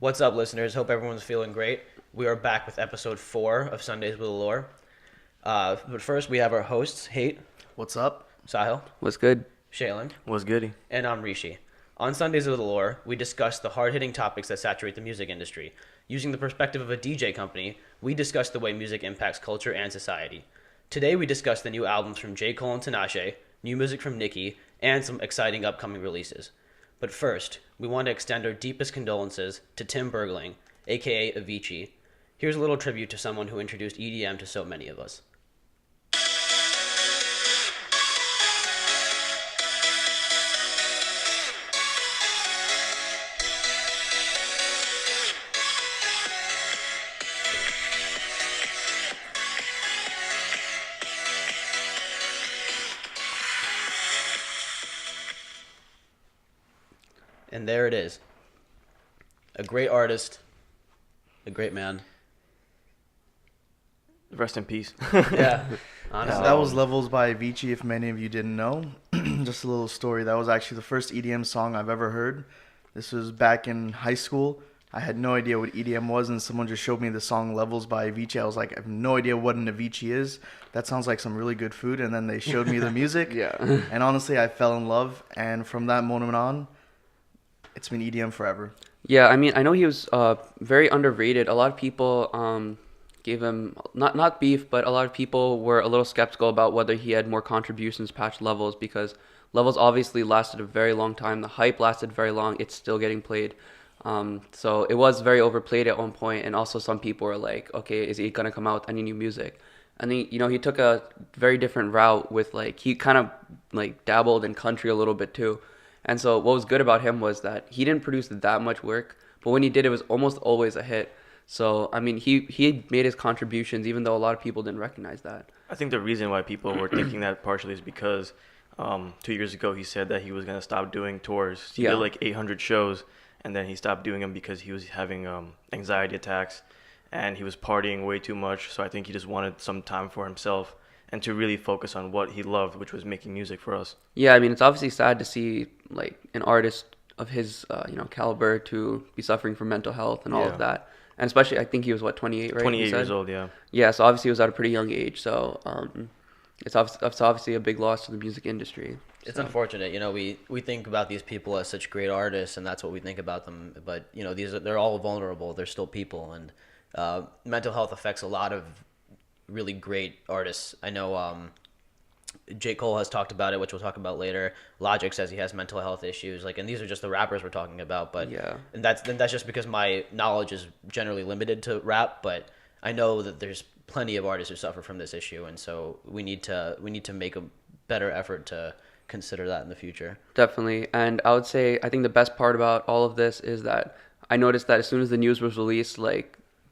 What's up, listeners? Hope everyone's feeling great. We are back with episode 4 of Sundays with Allure. But first, we have our hosts, Hate. What's up? Sahil. What's good? Shaylin. What's goody? And I'm Rishi. On Sundays with Allure, we discuss the hard-hitting topics that saturate the music industry. Using the perspective of a DJ company, we discuss the way music impacts culture and society. Today, we discuss the new albums from J. Cole and Tinashe, new music from Nicki, and some exciting upcoming releases. But first, we want to extend our deepest condolences to Tim Bergling, AKA Avicii. Here's a little tribute to someone who introduced EDM to so many of us. And there it is. A great artist, a great man. Rest in peace. Yeah, honestly. That was Levels by Avicii, if many of you didn't know. Just a little story. That was actually the first EDM song I've ever heard. This was back in high school. I had no idea what EDM was, and someone just showed me the song Levels by Avicii. I was like, I have no idea what an Avicii is. That sounds like some really good food. And then they showed me the music. Yeah. And honestly, I fell in love. And from that moment on, it's been EDM forever. Yeah, I mean, I know he was very underrated. A lot of people gave him, not beef, but a lot of people were a little skeptical about whether he had more contributions past Levels, because Levels obviously lasted a very long time. The hype lasted very long. It's still getting played. So it was very overplayed at one point, and also some people were like, okay, is he going to come out with any new music? And then, he took a very different route with, he kind of, dabbled in country a little bit too. And so what was good about him was that he didn't produce that much work, but when he did, it was almost always a hit. So, I mean, he made his contributions, even though a lot of people didn't recognize that. I think the reason why people were thinking that partially is because 2 years ago he said that he was going to stop doing tours. He did 800 shows, and then he stopped doing them because he was having anxiety attacks, and he was partying way too much. So I think he just wanted some time for himself and to really focus on what he loved, which was making music for us. Yeah, I mean, it's obviously sad to see an artist of his caliber to be suffering from mental health and all of that. And especially, I think he was 28, right? 28 years old, yeah. Yeah, so obviously he was at a pretty young age. So it's obviously a big loss to the music industry. It's unfortunate. We think about these people as such great artists, and that's what we think about them. But they're all vulnerable. They're still people, and mental health affects a lot of really great artists. I know J. Cole has talked about it, which we'll talk about later. Logic says he has mental health issues, and these are just the rappers we're talking about. But yeah, and that's just because my knowledge is generally limited to rap. But I know that there's plenty of artists who suffer from this issue, and so we need to make a better effort to consider that in the future. Definitely. And I would say, I think the best part about all of this is that I noticed that as soon as the news was released,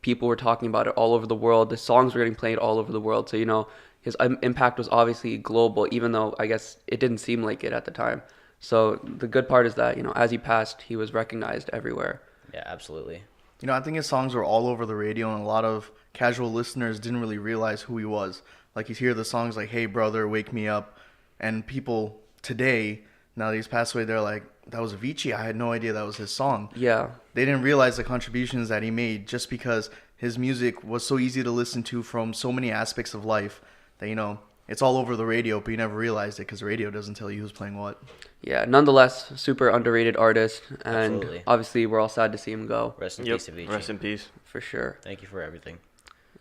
people were talking about it all over the world. The songs were getting played all over the world. So, his impact was obviously global, even though I guess it didn't seem like it at the time. So the good part is that, as he passed, he was recognized everywhere. Yeah, absolutely. I think his songs were all over the radio, and a lot of casual listeners didn't really realize who he was. You hear the songs like, Hey Brother, Wake Me Up, and people today, now that he's passed away, they're like, that was Avicii. I had no idea that was his song. Yeah. They didn't realize the contributions that he made just because his music was so easy to listen to from so many aspects of life that, it's all over the radio, but you never realized it because the radio doesn't tell you who's playing what. Yeah, nonetheless, super underrated artist, and Absolutely. Obviously we're all sad to see him go. Rest in peace, Avicii. Rest in peace. For sure. Thank you for everything.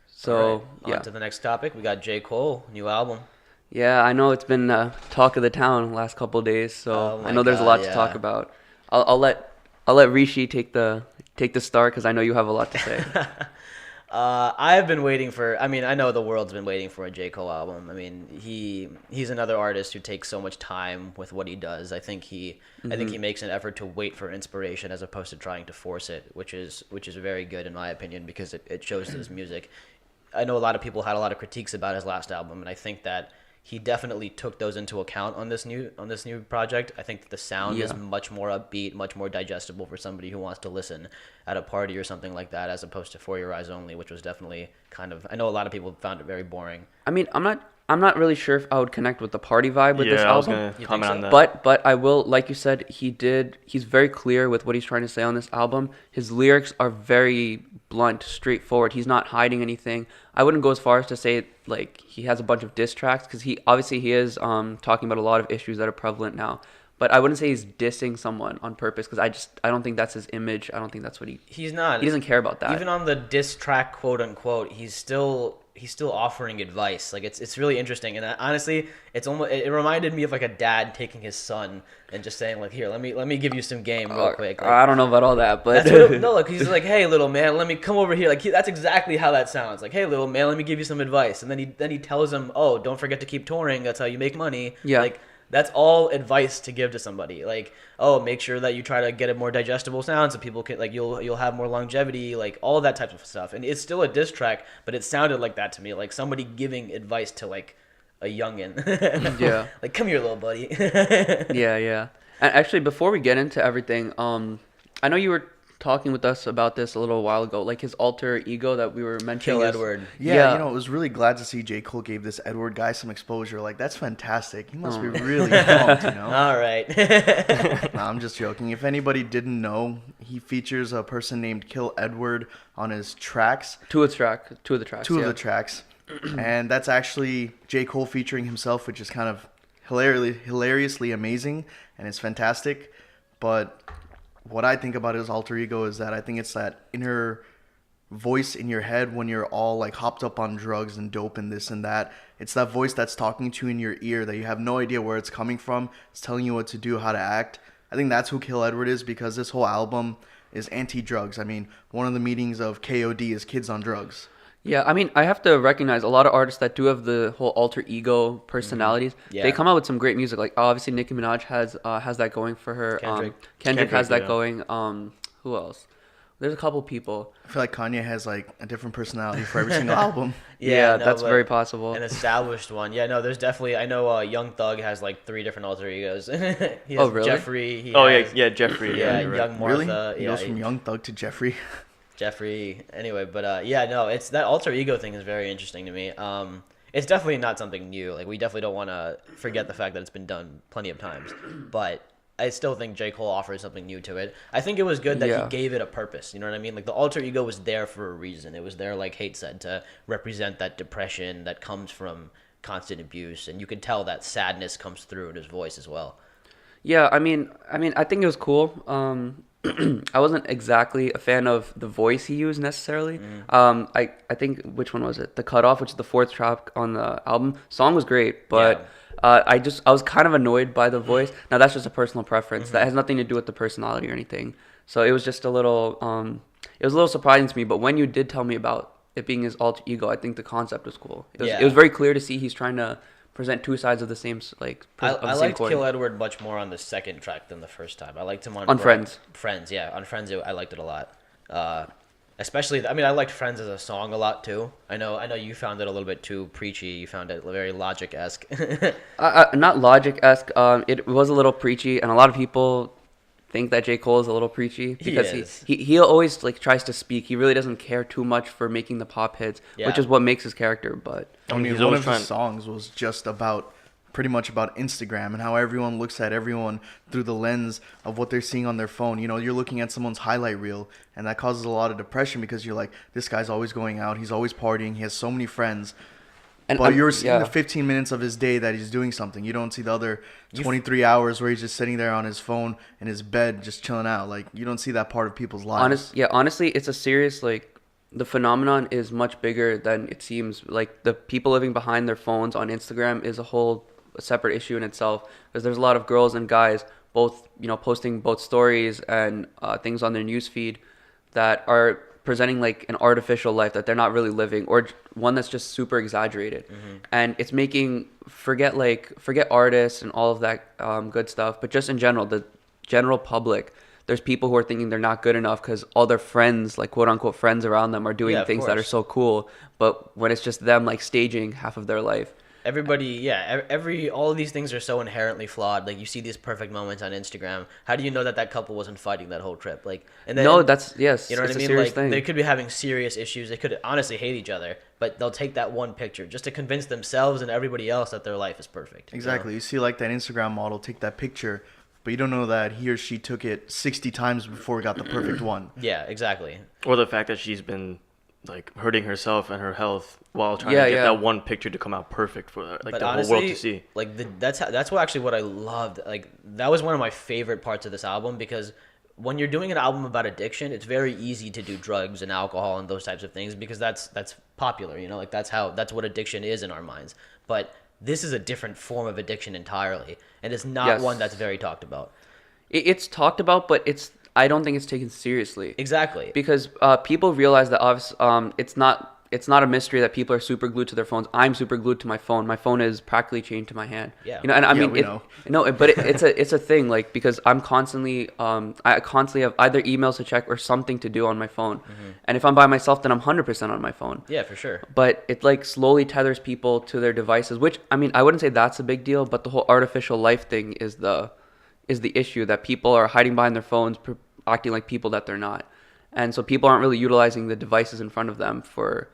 So, All right, on to the next topic. We got J. Cole, new album. Yeah, I know it's been talk of the town the last couple of days, so Oh I know there's a lot to talk about. I'll let Rishi take the start because I know you have a lot to say. I've been waiting for. I know the world's been waiting for a J. Cole album. He's another artist who takes so much time with what he does. I think he makes an effort to wait for inspiration as opposed to trying to force it, which is very good in my opinion because it shows his music. I know a lot of people had a lot of critiques about his last album, and I think that he definitely took those into account on this new project. I think that the sound is much more upbeat, much more digestible for somebody who wants to listen at a party or something like that, as opposed to For Your Eyes Only, which was definitely kind of. I know a lot of people found it very boring. I mean, I'm I'm not really sure if I would connect with the party vibe with this album. I was going to comment on that. But I will, like you said, he's very clear with what he's trying to say on this album. His lyrics are very blunt, straightforward. He's not hiding anything. I wouldn't go as far as to say like he has a bunch of diss tracks, because he is talking about a lot of issues that are prevalent now. But I wouldn't say he's dissing someone on purpose, because I don't think that's his image. I don't think that's what he's not. He doesn't care about that. Even on the diss track, quote unquote, he's still offering advice. Like it's really interesting. And honestly, it reminded me of like a dad taking his son and just saying like, here, let me give you some game real quick. Like, I don't know about all that, but no, like he's like, hey little man, let me come over here. Like that's exactly how that sounds. Like, hey little man, let me give you some advice. And then he tells him, oh, don't forget to keep touring. That's how you make money. Yeah. Like that's all advice to give to somebody. Like, oh, make sure that you try to get a more digestible sound so people can like you'll have more longevity, like all of that type of stuff. And it's still a diss track, but it sounded like that to me, like somebody giving advice to like a youngin. Yeah. Like, come here, little buddy. Yeah. And actually, before we get into everything, I know you were talking with us about this a little while ago, like his alter ego that we were mentioning. Kill Edward. Yeah, I was really glad to see J. Cole gave this Edward guy some exposure. Like, that's fantastic. He must be really pumped, All right. Nah, I'm just joking. If anybody didn't know, he features a person named Kill Edward on his tracks. Two of the tracks. And that's actually J. Cole featuring himself, which is kind of hilariously amazing, and it's fantastic. But what I think about his alter ego is that I think it's that inner voice in your head when you're all like hopped up on drugs and dope and this and that. It's that voice that's talking to you in your ear that you have no idea where it's coming from. It's telling you what to do, how to act. I think that's who Kill Edward is, because this whole album is anti-drugs. I mean, one of the meanings of KOD is kids on drugs. Yeah, I mean, I have to recognize a lot of artists that do have the whole alter ego personalities. Yeah. They come out with some great music. Like obviously Nicki Minaj has that going for her. Kendrick has that going. Who else? There's a couple people. I feel like Kanye has like a different personality for every single album. Yeah, that's very possible. An established one. Yeah, no, there's definitely. I know Young Thug has like 3 different alter egos. He has really? Jeffrey. Jeffrey. Yeah, Right. Young Martha. Really? He goes from Young Thug to Jeffrey. Anyway, but it's that alter ego thing is very interesting to me. It's definitely not something new. Like, we definitely don't want to forget the fact that it's been done plenty of times, but I still think J. Cole offers something new to it. I think it was good that he gave it a purpose. You know what I mean? Like, the alter ego was there for a reason. It was there, like Hate said, to represent that depression that comes from constant abuse, and you can tell that sadness comes through in his voice as well. Yeah, I mean, I think it was cool. I wasn't exactly a fan of the voice he used necessarily. I think, which one was it? The Cutoff, which is the 4th track on the album. Song was great, but I was kind of annoyed by the voice. Now that's just a personal preference. That has nothing to do with the personality or anything. So it was just a little surprising to me. But when you did tell me about it being his alter ego, I think the concept was cool. It was very clear to see he's trying to present 2 sides of the same I liked Kill Edward much more on the 2nd track than the first time. I liked him on Friends. On Friends, I liked it a lot. Especially, I mean, I liked Friends as a song a lot too. I know you found it a little bit too preachy. You found it very Logic-esque. Not Logic-esque. It was a little preachy, and a lot of people think that J. Cole is a little preachy because he always like tries to speak. He really doesn't care too much for making the pop hits, which is what makes his character. But I mean, one of his songs was just pretty much about Instagram and how everyone looks at everyone through the lens of what they're seeing on their phone. You know, you're looking at someone's highlight reel, and that causes a lot of depression because you're like, this guy's always going out, he's always partying, he has so many friends. But you're seeing the 15 minutes of his day that he's doing something. You don't see the other 23 hours where he's just sitting there on his phone in his bed just chilling out. Like, you don't see that part of people's lives. Honestly, it's a serious, like, the phenomenon is much bigger than it seems. Like, the people living behind their phones on Instagram is a separate issue in itself, because there's a lot of girls and guys both, posting both stories and things on their newsfeed that are presenting like an artificial life that they're not really living, or one that's just super exaggerated. And it's making forget artists and all of that good stuff, but just in general, the general public, there's people who are thinking they're not good enough because all their friends, like quote unquote friends around them, are doing things that are so cool, but when it's just them like staging half of their life. Everybody, all of these things are so inherently flawed. Like, you see these perfect moments on Instagram. How do you know that couple wasn't fighting that whole trip? Like, and then, No, that's, yes, you know what I it's a mean? serious Like, thing. they could be having serious issues. They could honestly hate each other, but they'll take that one picture just to convince themselves and everybody else that their life is perfect. Exactly. You see, like, that Instagram model take that picture, but you don't know that he or she took it 60 times before it got the perfect one. Yeah, exactly. Or the fact that she's been like hurting herself and her health while trying to get that one picture to come out perfect for like But the honestly, whole world to see. Like, that's what actually what I loved. Like, that was one of my favorite parts of this album, because when you're doing an album about addiction, it's very easy to do drugs and alcohol and those types of things, because that's popular, you know, like that's what addiction is in our minds. But this is a different form of addiction entirely, and it's not one that's very talked about. It's talked about, but I don't think it's taken seriously. Exactly. Because people realize that it's not a mystery that people are super glued to their phones. I'm super glued to my phone. My phone is practically chained to my hand. Yeah. You know, and I mean, we know. No, but it's a thing, like, because I constantly have either emails to check or something to do on my phone. Mm-hmm. And if I'm by myself, then I'm 100% on my phone. Yeah, for sure. But it like slowly tethers people to their devices, which, I mean, I wouldn't say that's a big deal, but the whole artificial life thing is the issue, that people are hiding behind their phones, acting like people that they're not. And so people aren't really utilizing the devices in front of them for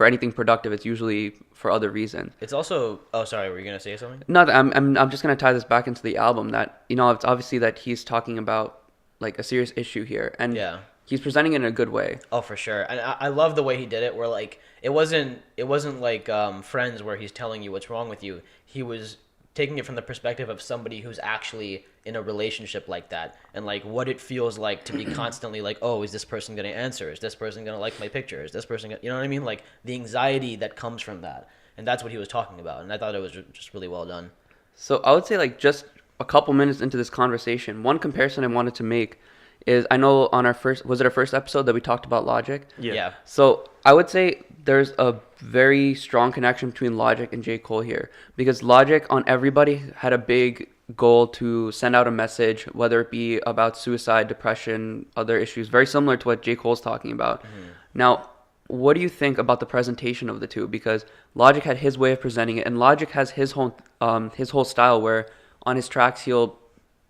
anything productive. It's usually for other reasons. It's also, oh, sorry, were you going to say something? No, I'm just going to tie this back into the album, that, you know, it's obviously that he's talking about like a serious issue here, and he's presenting it in a good way. Oh, for sure. And I love the way he did it, where like it wasn't like Friends, where he's telling you what's wrong with you. He was taking it from the perspective of somebody who's actually in a relationship like that, and like what it feels like to be constantly like, oh, is this person going to answer? Is this person going to like my picture? Is this person you know what I mean? Like the anxiety that comes from that. And that's what he was talking about. And I thought it was just really well done. So I would say, like, just a couple minutes into this conversation, one comparison I wanted to make is, I know on our first episode that we talked about Logic? Yeah. So I would say there's a very strong connection between Logic and J. Cole here, because Logic on Everybody had a big goal to send out a message, whether it be about suicide, depression, other issues, very similar to what J. Cole's talking about. Mm-hmm. Now, what do you think about the presentation of the two? Because Logic had his way of presenting it, and Logic has his whole style, where on his tracks he'll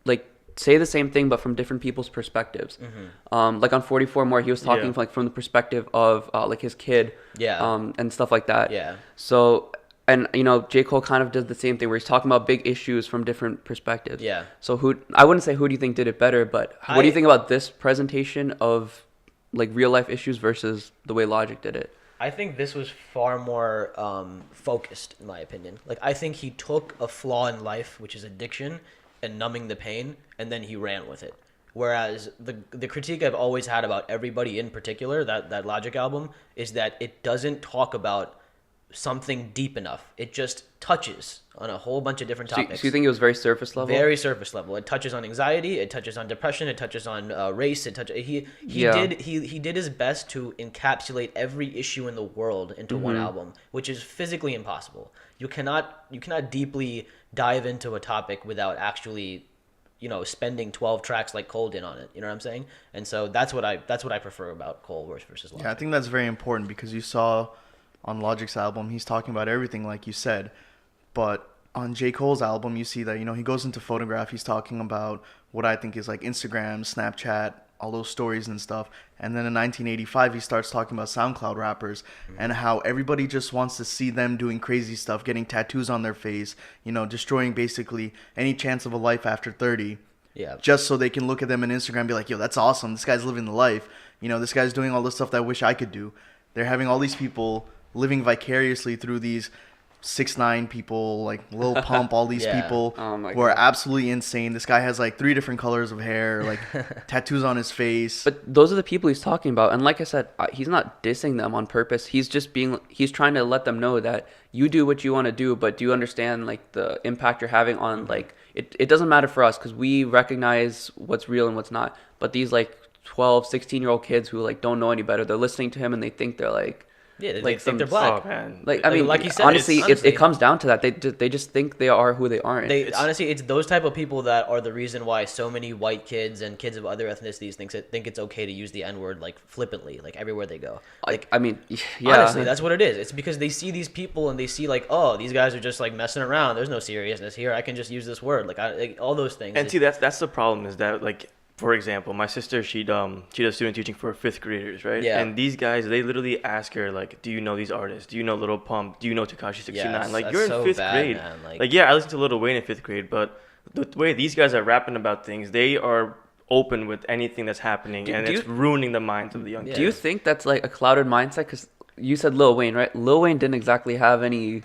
like say the same thing but from different people's perspectives. Mm-hmm. Like on 44 More, he was talking from the perspective of like his kid, and stuff like that. Yeah. So, and you know, J. Cole kind of does the same thing, where he's talking about big issues from different perspectives. Yeah. So I wouldn't say who do you think did it better, but what do you think about this presentation of like real life issues versus the way Logic did it? I think this was far more focused, in my opinion. Like, I think he took a flaw in life, which is addiction, and numbing the pain, and then he ran with it. Whereas the critique I've always had about Everybody in particular, that Logic album, is that it doesn't talk about something deep enough. It just touches on a whole bunch of different topics. So you think it was very surface level? Very surface level. It touches on anxiety. It touches on depression. It touches on race. He did his best to encapsulate every issue in the world into one album, which is physically impossible. You cannot deeply dive into a topic without actually, you know, spending 12 tracks like Cole did on it. You know what I'm saying? And so that's what I prefer about Cole versus Logic. Yeah, I think that's very important, because you saw on Logic's album, he's talking about everything, like you said. But on J. Cole's album, you see that, you know, he goes into photograph. He's talking about what I think is like Instagram, Snapchat, all those stories and stuff. And then in 1985, he starts talking about SoundCloud rappers and how everybody just wants to see them doing crazy stuff, getting tattoos on their face, you know, destroying basically any chance of a life after 30. Yeah. Just so they can look at them on Instagram and be like, yo, that's awesome. This guy's living the life. You know, this guy's doing all this stuff that I wish I could do. They're having all these people living vicariously through these 6ix9ine people, like Lil Pump, all these people who are absolutely insane. This guy has like 3 different colors of hair, like tattoos on his face. But those are the people he's talking about. And like I said, he's not dissing them on purpose. He's trying to let them know that you do what you want to do, but do you understand like the impact you're having on like, it doesn't matter for us because we recognize what's real and what's not. But these like 12, 16-year-old kids who like don't know any better, they're listening to him and they think they're like, Yeah, they like think they're black. Oh man. Like I mean, like you said, honestly, honestly, it comes down to that. They just think they are who they aren't. Honestly, it's those type of people that are the reason why so many white kids and kids of other ethnicities think it's okay to use the N-word like flippantly, like everywhere they go. Like I mean, yeah. Honestly, that's what it is. It's because they see these people and they see like, oh, these guys are just like messing around. There's no seriousness here. I can just use this word, like all those things. And see, that's the problem is that like. For example, my sister, she does student teaching for 5th graders, right? Yeah. And these guys, they literally ask her, like, do you know these artists? Do you know Lil Pump? Do you know Tekashi 69? Yes, like, that's you're in so 5th bad, grade. man. Like, yeah, I listen to Lil Wayne in 5th grade, but the way these guys are rapping about things, they are open with anything that's happening, and it's ruining the minds of the young kids. Do you think that's like a clouded mindset? Because you said Lil Wayne, right? Lil Wayne didn't exactly have any...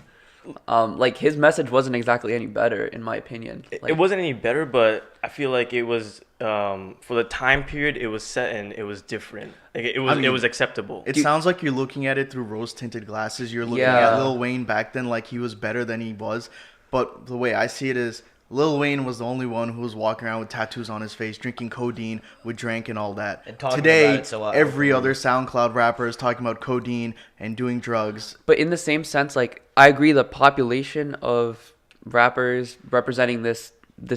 like his message wasn't exactly any better in my opinion. Like, it wasn't any better, but I feel like it was for the time period it was set in, it was different. Like it was acceptable. It sounds like you're looking at it through rose-tinted glasses. You're looking at Lil Wayne back then like he was better than he was. But the way I see it is Lil Wayne was the only one who was walking around with tattoos on his face, drinking codeine with Drank and all that. And talking Today, about it so every other SoundCloud rapper is talking about codeine and doing drugs. But in the same sense, like I agree, the population of rappers representing this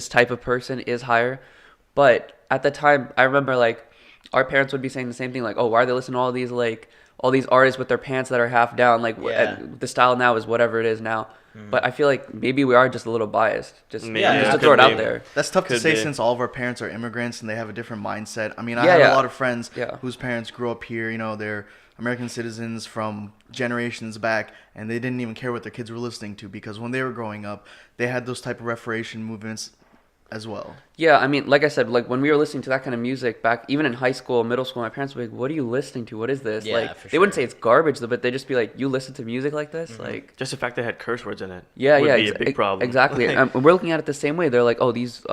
type of person is higher. But at the time, I remember like our parents would be saying the same thing, like, "Oh, why are they listening to all these artists with their pants that are half down?" Like the style now is whatever it is now. But I feel like maybe we are just a little biased, just to throw it out there. That's tough to say since all of our parents are immigrants and they have a different mindset. I mean, I have a lot of friends whose parents grew up here. You know, they're American citizens from generations back, and they didn't even care what their kids were listening to because when they were growing up, they had those type of reparation movements as well. Yeah, I mean, like I said, like when we were listening to that kind of music back, even in high school, middle school, my parents would be like, "What are you listening to? What is this?" Yeah, like for they wouldn't say it's garbage, but they'd just be like, "You listen to music like this?" Like just the fact that it had curse words in it would be a big problem. Exactly. And we're looking at it the same way. They're like, "Oh, these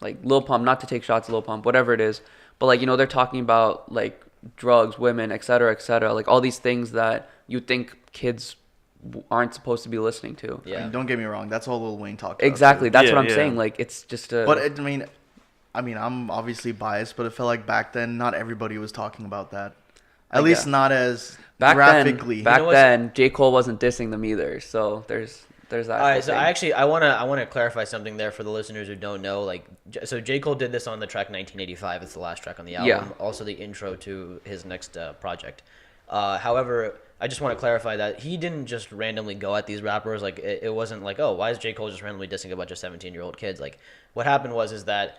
like Lil Pump, not to take shots at Lil Pump, whatever it is." But like, you know, they're talking about like drugs, women, et cetera, like all these things that you think kids aren't supposed to be listening to. Yeah. I mean, don't get me wrong. That's all Lil Wayne talked about. Exactly. That's what I'm saying. Like, it's just a... But, I mean, I'm obviously biased, but it felt like back then not everybody was talking about that. At least not as graphically. Back then, J. Cole wasn't dissing them either. So there's that. All right, so I want to clarify something there for the listeners who don't know. Like, so J. Cole did this on the track 1985. It's the last track on the album. Yeah. Also the intro to his next project. However, I just want to clarify that he didn't just randomly go at these rappers. Like, it wasn't like, oh, why is J. Cole just randomly dissing a bunch of 17-year-old kids? Like, what happened is that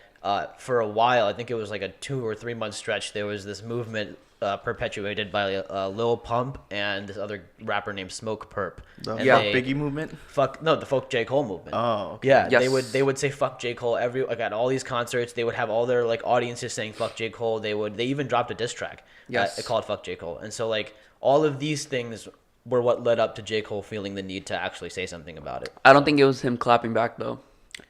for a while, I think it was like a 2 or 3 month stretch, there was this movement perpetuated by Lil Pump and this other rapper named Smoke Perp. The Biggie movement? The fuck J. Cole movement. Oh, okay. Yeah, yes. they would say fuck J. Cole at all these concerts. They would have all their like audiences saying fuck J. Cole. They even dropped a diss track called Fuck J. Cole. And so like all of these things were what led up to J. Cole feeling the need to actually say something about it. I don't think it was him clapping back though.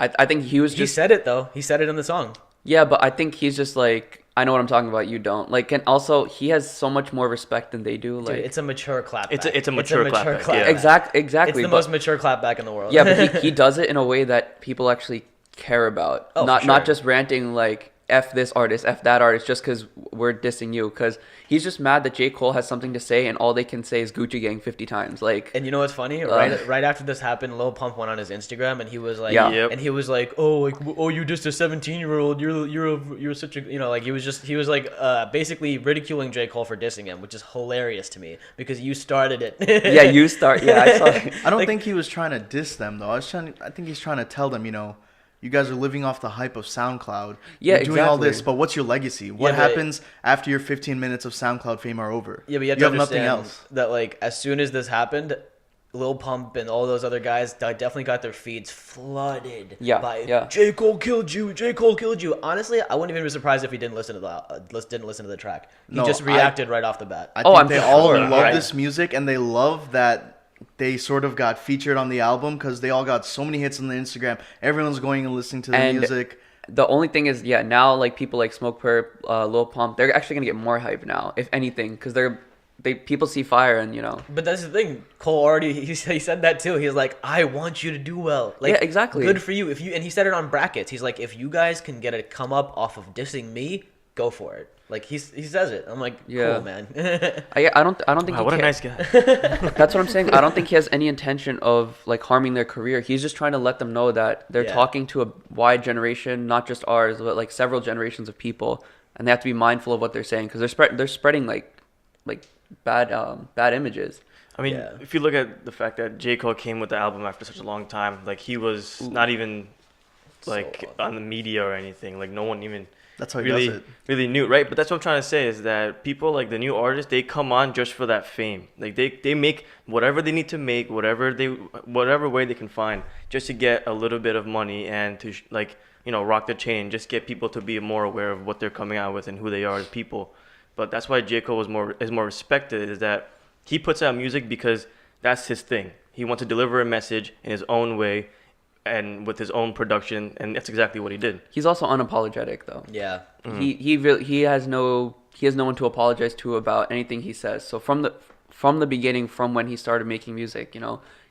I think he was just... He said it though. He said it in the song. Yeah, but I think he's just like, I know what I'm talking about, you don't. Like, and also he has so much more respect than they do. Like, dude, it's a mature clapback. It's a mature clapback. Yeah. Exactly. It's the most mature clapback in the world. Yeah, but he does it in a way that people actually care about. Not just ranting like F this artist, F that artist, just because we're dissing you. Because he's just mad that J. Cole has something to say, and all they can say is Gucci Gang 50 times. Like, and you know what's funny? Right after this happened, Lil Pump went on his Instagram, and he was like, oh, you just a 17-year-old. You're such a, like he was like basically ridiculing J. Cole for dissing him, which is hilarious to me because you started it. Yeah, you start. Yeah, I saw it. I don't think he was trying to diss them though. I think he's trying to tell them, you guys are living off the hype of SoundCloud. Yeah, You're doing all this, but what's your legacy? What happens after your 15 minutes of SoundCloud fame are over? Yeah, but you have nothing else. That like as soon as this happened, Lil Pump and all those other guys definitely got their feeds flooded by J. Cole killed you. J. Cole killed you. Honestly, I wouldn't even be surprised if he didn't listen to the track. He just reacted right off the bat. I think they all love this music, and they love that they sort of got featured on the album because they all got so many hits on the Instagram. Everyone's going and listening to the music. The only thing is, now like people like Smoke Perp, Lil Pump, they're actually gonna get more hype now, if anything, because people see fire and But that's the thing. Cole already he said that too. He's like, I want you to do well. Like, yeah, exactly. Good for you. And he said it on brackets. He's like, if you guys can get a come up off of dissing me, go for it. Like he says it. I'm like, cool, man. I don't think wow, what a nice guy. That's what I'm saying. I don't think he has any intention of like harming their career. He's just trying to let them know that they're talking to a wide generation, not just ours, but like several generations of people, and they have to be mindful of what they're saying because they're spreading like bad images. I mean, if you look at the fact that J. Cole came with the album after such a long time, like he was not even like on the media or anything. Like no one even that's how he does it. Really knew, right? But that's what I'm trying to say is that people like the new artists, they come on just for that fame. Like they make whatever they need to make, whatever way they can find, just to get a little bit of money and to rock the chain, just get people to be more aware of what they're coming out with and who they are as people. But that's why J. Cole is more respected, is that he puts out music because that's his thing. He wants to deliver a message in his own way and with his own production, and that's exactly what he did. He's also unapologetic, though. Yeah. Mm-hmm. He has no one to apologize to about anything he says. So from the beginning, from when he started making music,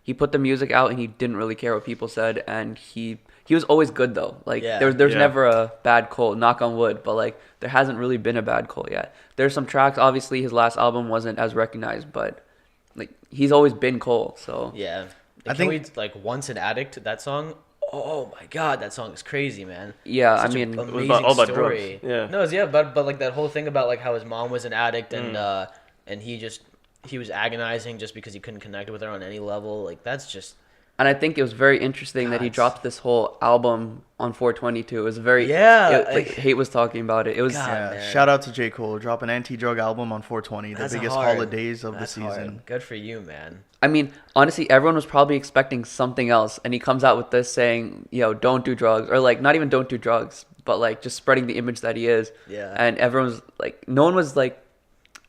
he put the music out and he didn't really care what people said, and he was always good though. Like there's never a bad Cole, knock on wood, but like there hasn't really been a bad Cole yet. There's some tracks, obviously his last album wasn't as recognized, but like he's always been Cole. So yeah. I think like Once an Addict, that song. Oh my God, that song is crazy, man. Yeah, Such I mean, an it was amazing all about story. drugs. Yeah. No, it's, but like that whole thing about like how his mom was an addict and he was agonizing just because he couldn't connect with her on any level. Like that's just. And I think it was very interesting that he dropped this whole album on 422. It was very Hate was talking about it. It was shout out to J. Cole, drop an anti-drug album on 420, the biggest holidays of the season. Hard. Good for you, man. I mean, honestly, everyone was probably expecting something else, and he comes out with this saying, don't do drugs, or like not even don't do drugs, but like just spreading the image that he is. Yeah. And everyone's like, no one was like,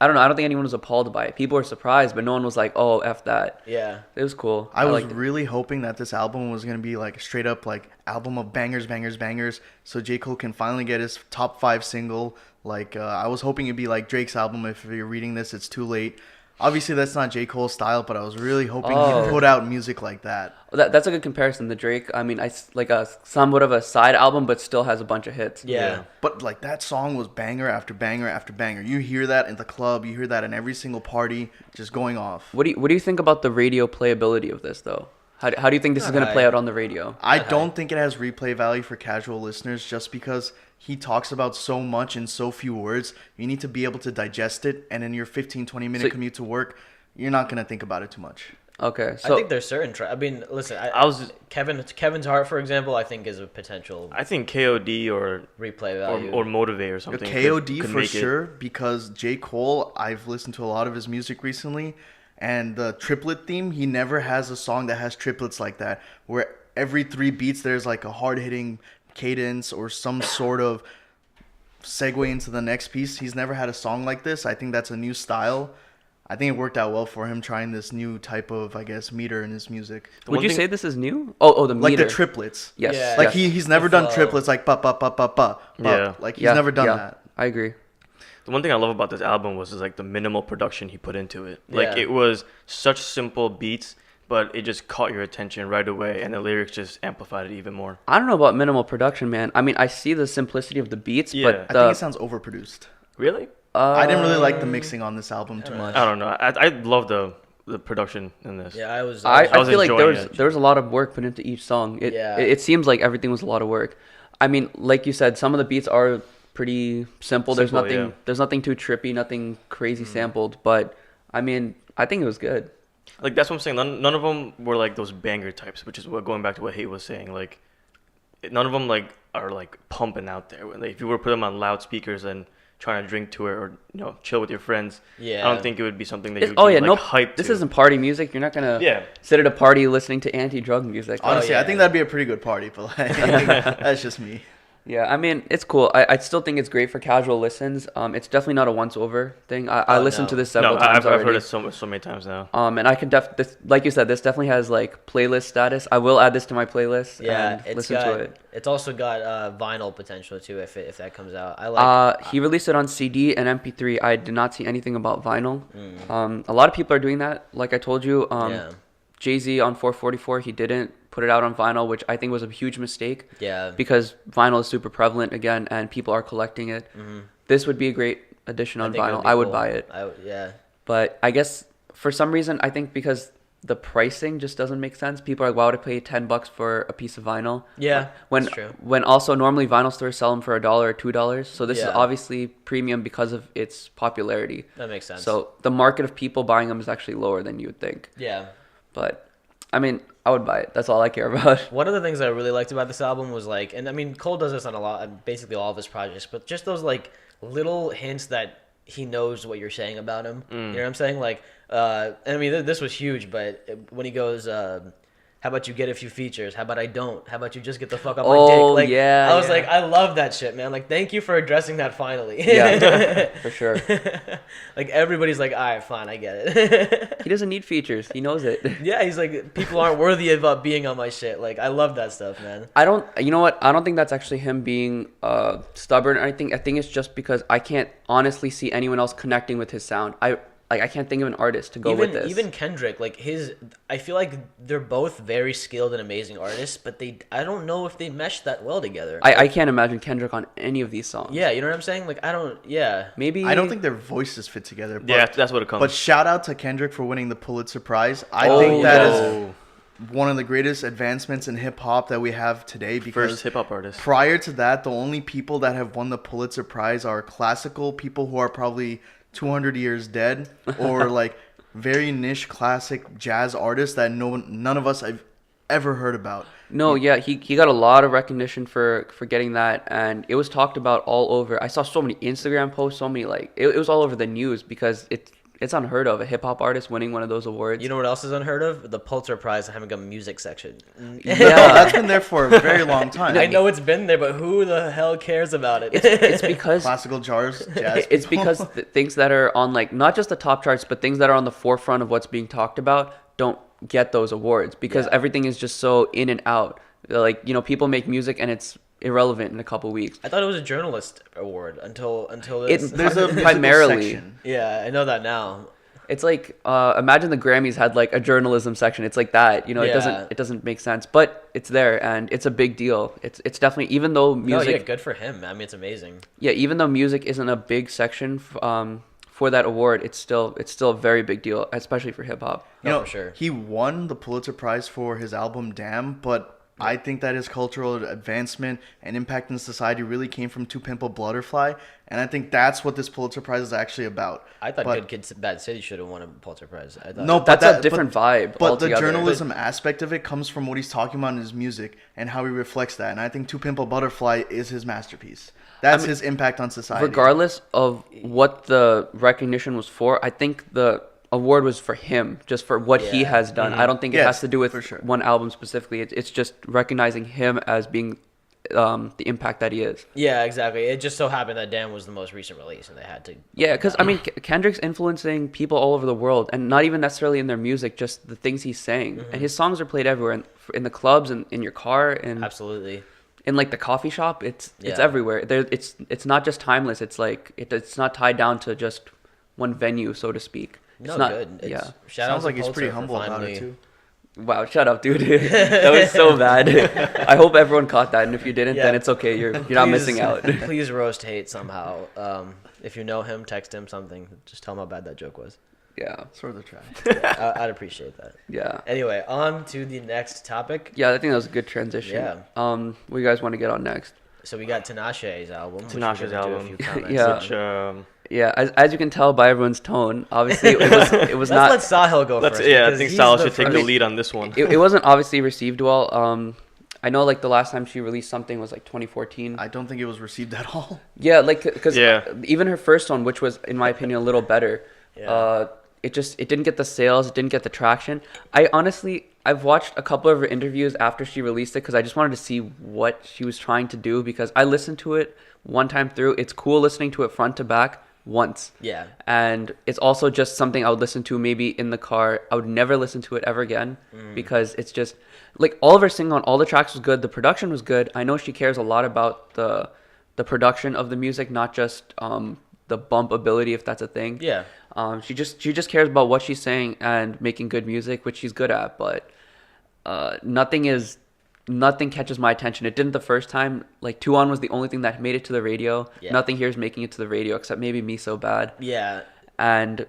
I don't know. I don't think anyone was appalled by it. People were surprised, but no one was like, "Oh, F that." Yeah, it was cool. I was really hoping that this album was gonna be like a straight up like album of bangers, bangers, bangers. So J. Cole can finally get his top 5 single. Like I was hoping it'd be like Drake's album. If you're reading this, it's too late. Obviously, that's not J. Cole's style, but I was really hoping he'd put out music like that. That's a good comparison. The Drake, I mean, like a somewhat of a side album, but still has a bunch of hits. Yeah. But like that song was banger after banger after banger. You hear that in the club. You hear that in every single party, just going off. What do you think about the radio playability of this, though? How do you think this is going to play out on the radio? I don't think it has replay value for casual listeners just because he talks about so much in so few words. You need to be able to digest it, and in your 15-20 minute commute to work, you're not going to think about it too much. Okay, so I think there's certain I mean, listen, Kevin's Heart, for example, I think is a potential. I think KOD or replay value or Motivate or something. KOD for sure, because J. Cole, I've listened to a lot of his music recently, and the triplet theme, he never has a song that has triplets like that, where every 3 beats there's like a hard hitting cadence or some sort of segue into the next piece. He's never had a song like this. I think that's a new style. I think it worked out well for him trying this new type of, I guess, meter in his music. Would you say this is new? Oh, the meter. Like the triplets. Yes. Yeah. Like he's never done triplets like ba ba ba ba ba. Yeah. Like he's never done that. I agree. The one thing I love about this album was like the minimal production he put into it. Like it was such simple beats, but it just caught your attention right away, and the lyrics just amplified it even more. I don't know about minimal production, man. I mean, I see the simplicity of the beats, but I think it sounds overproduced. Really? I didn't really like the mixing on this album too much. I don't know. I love the production in this. Yeah, I was feel like there was a lot of work put into each song. It seems like everything was a lot of work. I mean, like you said, some of the beats are pretty simple. There's nothing too trippy, nothing crazy sampled, but I mean, I think it was good. Like that's what I'm saying. None of them were like those banger types, which is what going back to what Hate was saying. Like none of them like are like pumping out there. Like, if you were to put them on loudspeakers and trying to drink to it or chill with your friends, I don't think it would be something that you would be hyped this to. isn't party music. You're not gonna sit at a party listening to anti-drug music. Honestly, I think that'd be a pretty good party, but like, that's just me. Yeah, I mean, it's cool. I still think it's great for casual listens. It's definitely not a once-over thing. I listened to this several times already. I've heard it so many times now. And I can like you said, this definitely has like playlist status. I will add this to my playlist. Yeah, and listen to it. It's also got vinyl potential too if that comes out. I like. He released it on CD and MP3. I did not see anything about vinyl. A lot of people are doing that. Like I told you, Jay-Z on 444, he didn't put it out on vinyl, which I think was a huge mistake. Yeah. Because vinyl is super prevalent again, and people are collecting it. this would be a great addition on think it would vinyl. be I would cool. buy it. Yeah. But I guess for some reason, I think because the pricing just doesn't make sense. People are like, why would I pay $10 for a piece of vinyl? Yeah, when that's true. when also normally vinyl stores sell them for $1 or $2. So this is Yeah. obviously premium because of its popularity. That makes sense. So the market of people buying them is actually lower than you would think. Yeah. But I mean, I would buy it. That's all I care about. One of the things I really liked about this album was like, and I mean, Cole does this on basically all of his projects, but just those like little hints that he knows what you're saying about him. You know what I'm saying? Like, and I mean, this was huge, but when he goes, how about you get a few features? How about I don't? How about you just get the fuck off my dick? Like, yeah. I was like, I love that shit, man. Like, thank you for addressing that finally. Yeah, for sure. Like, everybody's like, all right, fine, I get it. He doesn't need features. He knows it. Yeah, he's like, people aren't worthy of being on my shit. Like, I love that stuff, man. You know what? I don't think that's actually him being stubborn or anything. I think it's just because I can't honestly see anyone else connecting with his sound. I can't think of an artist to go with this. Even Kendrick, like I feel like they're both very skilled and amazing artists, but I don't know if they mesh that well together. I can't imagine Kendrick on any of these songs. Yeah, you know what I'm saying? Like, Maybe. I don't think their voices fit together. But, Yeah, that's what it comes. But shout out to Kendrick for winning the Pulitzer Prize. I think that is one of the greatest advancements in hip hop that we have today. Because first hip hop artist. Prior to that, the only people that have won the Pulitzer Prize are classical people who are probably 200 years dead, or like very niche classic jazz artists that none of us have ever heard about. No, yeah, he got a lot of recognition for getting that, and it was talked about all over. I saw so many Instagram posts, so many like it was all over the news because it's unheard of, a hip hop artist winning one of those awards. You know what else is unheard of? The Pulitzer Prize having a music section. Yeah, That's been there for a very long time. I know it's been there, but who the hell cares about it? It's because classical jazz. It's because things that are on like not just the top charts, but things that are on the forefront of what's being talked about don't get those awards because everything is just so in and out. Like, you know, people make music and it's irrelevant in a couple weeks. I thought it was a journalist award until this. There's a primarily section. Yeah, I know that now. It's like imagine the Grammys had like a journalism section. It's like that, you know. Yeah. It doesn't make sense, but it's there and it's a big deal. It's definitely, even though music. No, yeah, good for him. I mean, it's amazing. Yeah, even though music isn't a big section for that award, it's still a very big deal, especially for hip hop. You know, for sure. He won the Pulitzer Prize for his album Damn, but I think that his cultural advancement and impact in society really came from To Pimp a Butterfly, and I think that's what this Pulitzer Prize is actually about. I thought Good Kid, Bad City should have won a Pulitzer Prize. I thought, No, That's a different vibe But altogether. the journalism aspect of it comes from what he's talking about in his music and how he reflects that, and I think To Pimp a Butterfly is his masterpiece. That's his impact on society. Regardless of what the recognition was for, I think the award was for him, just for what he has done. I don't think it has to do with one album specifically. It's just recognizing him as being the impact that he is. Yeah, exactly. It just so happened that Damn was the most recent release, and they had to. Yeah, because I mean, Kendrick's influencing people all over the world, and not even necessarily in their music, just the things he's saying. And his songs are played everywhere, in the clubs, and in your car, and Absolutely. in like the coffee shop. It's everywhere. It's not just timeless. It's like it's not tied down to just one venue, so to speak. No, good. Shout Sounds out like to he's pretty Pulitzer for humble about finally- it too. Wow, shut up, dude. That was so bad. I hope everyone caught that, and if you didn't, then it's okay. You're not missing out. Please roast hate somehow. If you know him, text him something. Just tell him how bad that joke was. Yeah. Sort of the track. I'd appreciate that. Yeah. Anyway, on to the next topic. Yeah, I think that was a good transition. Yeah. What do you guys want to get on next? So we got Tinashe's album. which we're Tinashe's gonna do a album. few comments Yeah. on. Which, Yeah, as you can tell by everyone's tone, obviously it was not. Let's let Sahil go first. I because think he's Sal the should take the first- lead on this one. It wasn't obviously received well. I know like the last time she released something was like 2014. I don't think it was received at all. Yeah, like because Yeah. even her first one, which was in my opinion a little better, Yeah. it didn't get the sales, it didn't get the traction. I've watched a couple of her interviews after she released it because I just wanted to see what she was trying to do, because I listened to it one time through. It's cool listening to it front to back once. Yeah. And it's also just something I would listen to maybe in the car. I would never listen to it ever again because it's just like all of her singing on all the tracks was good. The production was good. I know she cares a lot about the production of the music, not just the bump ability, if that's a thing. Yeah. She just cares about what she's saying and making good music, which she's good at, but nothing is nothing catches my attention. It didn't the first time. Like 2 On was the only thing that made it to the radio. Yeah. Nothing here is making it to the radio except maybe Me So Bad. Yeah. And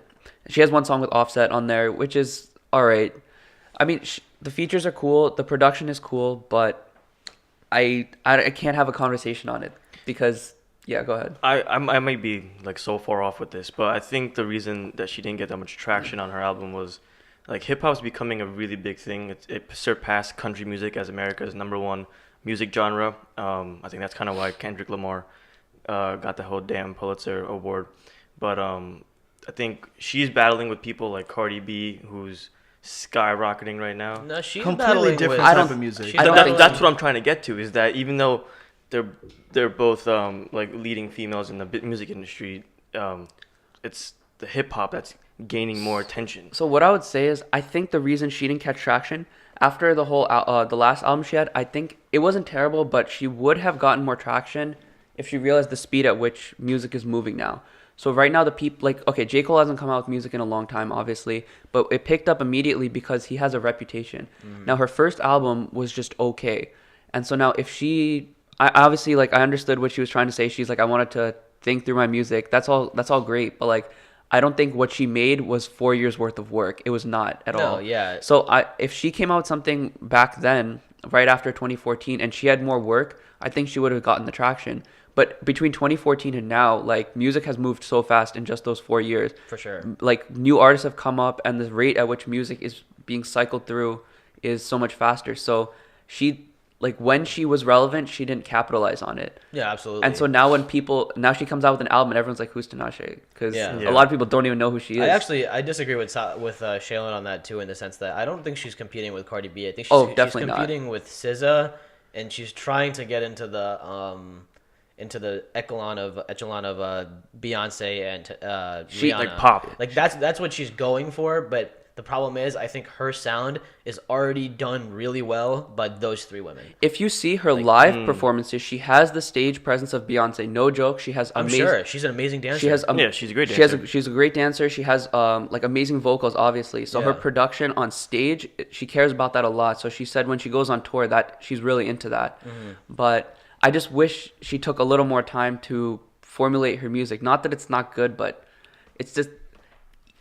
she has one song with Offset on there, which is all right. I mean, the features are cool, the production is cool, but I can't have a conversation on it because yeah, go ahead. I might be like so far off with this, but I think the reason that she didn't get that much traction on her album was like hip hop's becoming a really big thing. It surpassed country music as America's #1 music genre. I think that's kind of why Kendrick Lamar got the whole damn Pulitzer Award. But I think she's battling with people like Cardi B, who's skyrocketing right now. No, she's Completely different I type don't- of music. I don't think That's what I'm trying to get to. Is that even though they're both like leading females in the music industry, it's the hip hop that's gaining more attention. So what I would say is I think the reason she didn't catch traction after the whole the last album she had, I think it wasn't terrible, but she would have gotten more traction if she realized the speed at which music is moving now. So right now the people like, okay, J. Cole hasn't come out with music in a long time, obviously, but it picked up immediately because he has a reputation. Now her first album was just okay. And so now if I obviously like I understood what she was trying to say. She's like, I wanted to think through my music. That's all great, but like I don't think what she made was 4 years worth of work. It was not at all. No, yeah. So if she came out with something back then, right after 2014, and she had more work, I think she would have gotten the traction. But between 2014 and now, like music has moved so fast in just those 4 years. For sure. Like new artists have come up, and the rate at which music is being cycled through is so much faster. So like when she was relevant, she didn't capitalize on it. Yeah, absolutely. And so now now she comes out with an album and everyone's like, who's Tinashe? Because a lot of people don't even know who she is. I disagree with Shaylin on that too, in the sense that I don't think she's competing with Cardi B. I think definitely she's competing with SZA, and she's trying to get into the echelon of Beyonce and She Rihanna. like pop. Like that's what she's going for, but the problem is, I think her sound is already done really well by those three women. If you see her live performances, she has the stage presence of Beyonce. No joke. She has I'm sure she's an amazing dancer. She has she's a great dancer. She's a great dancer. She has like amazing vocals, obviously. So her production on stage, she cares about that a lot. So she said when she goes on tour that she's really into that. But I just wish she took a little more time to formulate her music. Not that it's not good, but it's just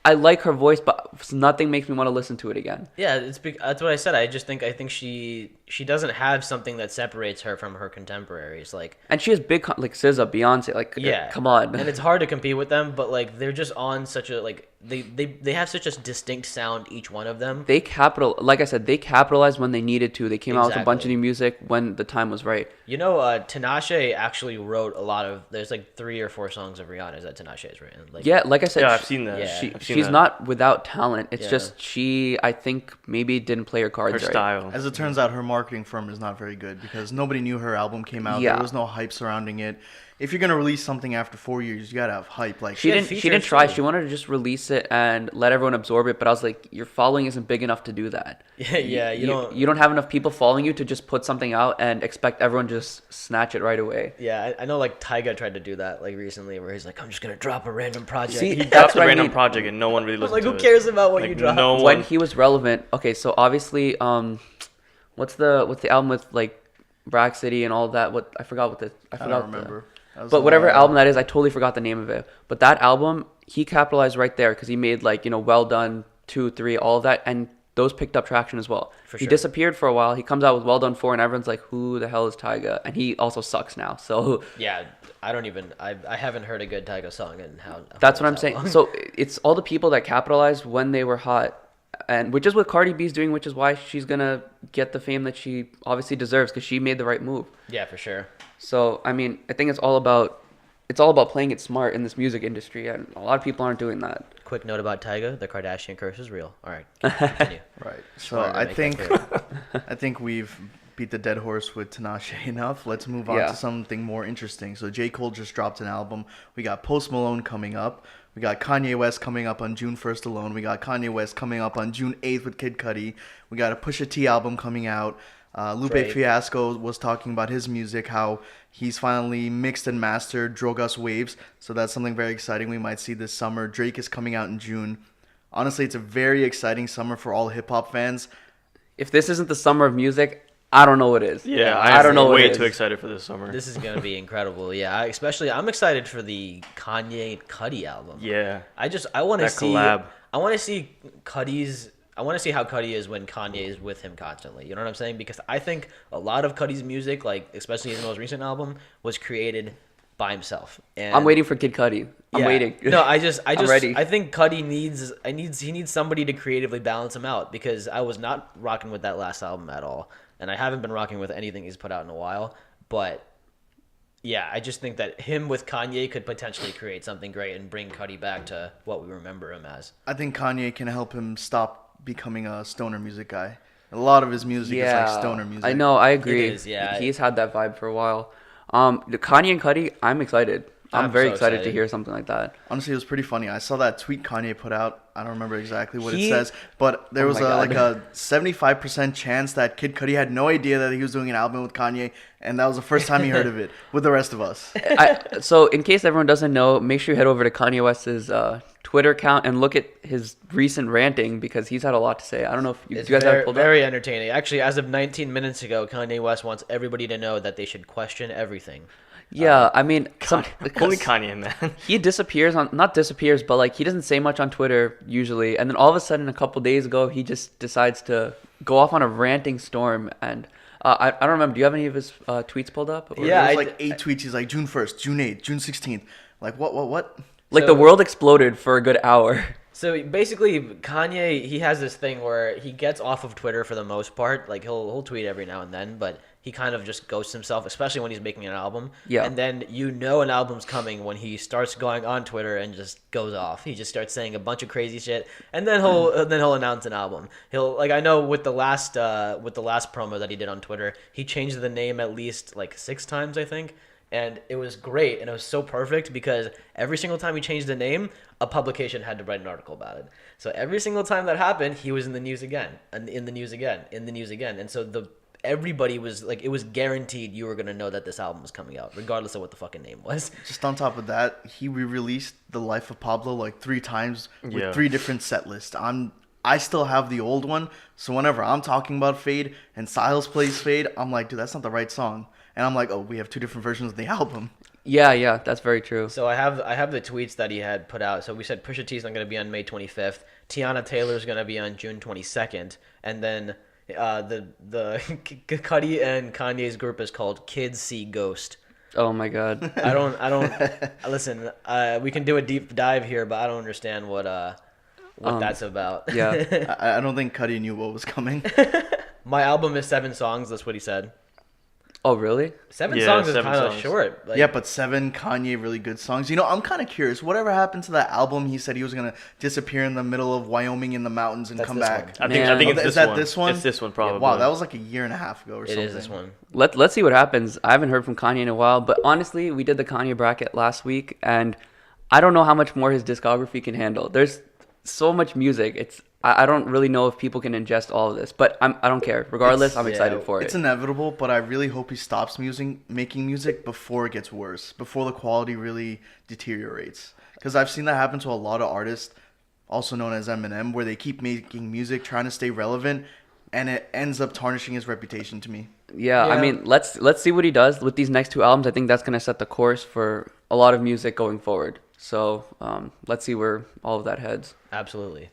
I like her voice, but nothing makes me want to listen to it again. Yeah, that's what I said. I think she doesn't have something that separates her from her contemporaries. Like, and she has big like SZA, Beyonce. Like, come on. And it's hard to compete with them, but like they're just on such a like they have such a distinct sound, each one of them. Like I said, they capitalized when they needed to. They came out with a bunch of new music when the time was right. You know, Tinashe actually wrote a lot of. There's like 3 or 4 songs of Rihanna's that Tinashe has written. Like, yeah, like I said, I've seen that. Yeah. She's not without talent. It's just I think maybe didn't play her cards her right. style. As it turns out, her marketing firm is not very good because nobody knew her album came out. Yeah. There was no hype surrounding it. If you're gonna release something after 4 years, you gotta have hype. Like She didn't try. She wanted to just release it and let everyone absorb it. But I was like, your following isn't big enough to do that. Yeah, you don't have enough people following you to just put something out and expect everyone to just snatch it right away. Yeah, I know. Like Tyga tried to do that like recently, where he's like, "I'm just gonna drop a random project." See, He that's dropped a what I random mean. project and no one really listened like, to who it. cares about what Like, you drop? no one. When he was relevant, okay, so obviously, what's the album with like Bragg City and all that? I forgot I don't remember. But whatever album that is, I totally forgot the name of it. But that album, he capitalized right there because he made like, Well Done 2, 3, all of that, and those picked up traction as well. He disappeared for a while. He comes out with Well Done 4, and everyone's like, who the hell is Tyga? And he also sucks now. So Yeah, I haven't heard a good Tyga song in how. that's what I'm saying. So it's all the people that capitalized when they were hot, and which is what Cardi B's doing, which is why she's gonna get the fame that she obviously deserves because she made the right move. Yeah, for sure. So I mean, I think it's all about playing it smart in this music industry, and a lot of people aren't doing that. Quick note about Tyga: the Kardashian curse is real. All right, continue. Right. So wanted to I make think that I think we've beat the dead horse with Tinashe enough. Let's move on to something more interesting. So J. Cole just dropped an album. We got Post Malone coming up. We got Kanye West coming up on June 1st alone. We got Kanye West coming up on June 8th with Kid Cudi. We got a Pusha T album coming out. Lupe Drake. Fiasco was talking about his music, how he's finally mixed and mastered Drogas Waves. So that's something very exciting we might see this summer. Drake is coming out in June. Honestly, it's a very exciting summer for all hip-hop fans. If this isn't the summer of music, I don't know what it is. Yeah, I don't know what way it too is. excited for this summer. This is gonna be incredible. Yeah, I'm excited for the Kanye and Cudi album. Yeah. I want to That see collab. I want to see Cudi's. I want to see how Cudi is when Kanye is with him constantly. You know what I'm saying? Because I think a lot of Cudi's music, like especially his most recent album, was created by himself. And I'm waiting for Kid Cudi. I'm waiting. No, I'm ready. I think Cudi needs somebody to creatively balance him out, because I was not rocking with that last album at all, and I haven't been rocking with anything he's put out in a while. But yeah, I just think that him with Kanye could potentially create something great and bring Cudi back to what we remember him as. I think Kanye can help him stop becoming a stoner music guy. A lot of his music is like stoner music. I know. I agree. It is, yeah. He's had that vibe for a while. The Kanye and Cudi, I'm excited. I'm very so excited to hear something like that. Honestly, it was pretty funny. I saw that tweet Kanye put out. I don't remember exactly what it He- says, but there was my God. like a 75% chance that Kid Cudi had no idea that he was doing an album with Kanye, and that was the first time he heard of it with the rest of us. So in case everyone doesn't know, make sure you head over to Kanye West's Twitter account and look at his recent ranting, because he's had a lot to say. I don't know if you It's guys have very, it pulled up. very entertaining. Actually, as of 19 minutes ago, Kanye West wants everybody to know that they should question everything. Yeah, I mean, Only Kanye, man. he disappears not disappears, but like he doesn't say much on Twitter usually, and then all of a sudden, a couple days ago, he just decides to go off on a ranting storm. And I don't remember. Do you have any of his tweets pulled up? Or- Yeah, There was like 8 tweets. He's like June 1st, June 8th, June 16th. Like what? Like So- the world exploded for a good hour. So basically, Kanye, he has this thing where he gets off of Twitter for the most part. Like he'll tweet every now and then, but he kind of just ghosts himself, especially when he's making an album. Yeah. And then you know an album's coming when he starts going on Twitter and just goes off. He just starts saying a bunch of crazy shit, and then he'll announce an album. I know with the last promo that he did on Twitter, he changed the name at least like 6 times, I think. And it was great, and it was so perfect, because every single time he changed the name, a publication had to write an article about it. So every single time that happened, he was in the news again, and in the news again, in the news again. And so everybody was like, it was guaranteed you were going to know that this album was coming out, regardless of what the fucking name was. Just on top of that, he re-released The Life of Pablo like 3 times with 3 different set lists. I still have the old one, so whenever I'm talking about Fade and Styles plays Fade, I'm like, dude, that's not the right song. And I'm like, oh, we have 2 different versions of the album. Yeah, that's very true. So I have the tweets that he had put out. So we said Pusha T's not going to be on May 25th. Tiana Taylor's going to be on June 22nd. And then the Cudi and Kanye's group is called Kids See Ghost. Oh my God. I don't listen. We can do a deep dive here, but I don't understand what that's about. Yeah. I don't think Cudi knew what was coming. My album is 7 songs. That's what he said. Oh really? 7 Yeah, songs is 7 kind of songs. short. Like, Yeah, but 7 Kanye really good songs. You know, I'm kind of curious. Whatever happened to that album? He said he was gonna disappear in the middle of Wyoming in the mountains and That's come this back. one. I think it's Is this that one. this one? It's this one probably. Wow, that was like a year and a half ago or it something. is this one. Let's see what happens. I haven't heard from Kanye in a while, but honestly, we did the Kanye bracket last week, and I don't know how much more his discography can handle. There's so much music. I don't really know if people can ingest all of this, but I don't care. Regardless, I'm excited for it. It's inevitable, but I really hope he stops making music before it gets worse, before the quality really deteriorates. Because I've seen that happen to a lot of artists, also known as Eminem, where they keep making music, trying to stay relevant, and it ends up tarnishing his reputation to me. Yeah, I mean, let's see what he does with these next 2 albums. I think that's going to set the course for a lot of music going forward. So let's see where all of that heads. Absolutely.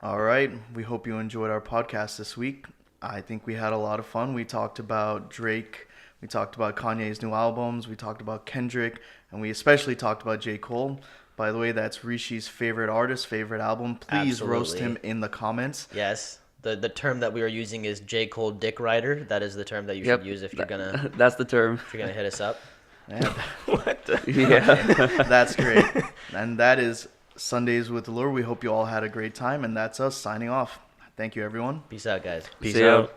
All right. We hope you enjoyed our podcast this week. I think we had a lot of fun. We talked about Drake. We talked about Kanye's new albums. We talked about Kendrick. And we especially talked about J. Cole. By the way, that's Rishi's favorite artist, favorite album. Please roast him in the comments. Yes. The term that we are using is J. Cole Dick Rider. That is the term that you should use if you're gonna That's the term. hit us up. Yeah, What the? Yeah. that's great. And that is Sundays with Allure. We hope you all had a great time. And that's us signing off. Thank you, everyone. Peace out, guys. Peace See ya. out.